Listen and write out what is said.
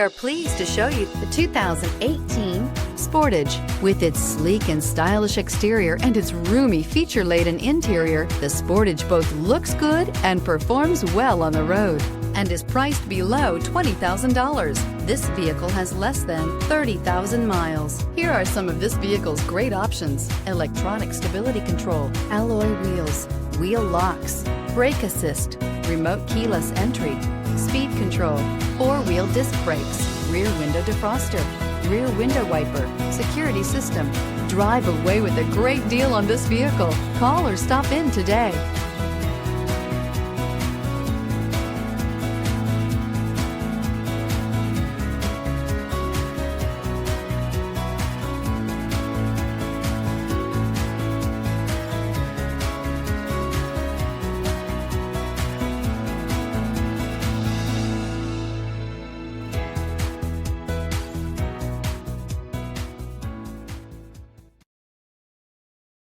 We are pleased to show you the 2018 Sportage. With its sleek and stylish exterior and its roomy feature-laden interior, the Sportage both looks good and performs well on the road and is priced below $20,000. This vehicle has less than 30,000 miles. Here are some of this vehicle's great options: electronic stability control, alloy wheels, wheel locks, brake assist, remote keyless entry, speed control, four-wheel disc brakes, rear window defroster, rear window wiper, security system. Drive away with a great deal on this vehicle. Call or stop in today.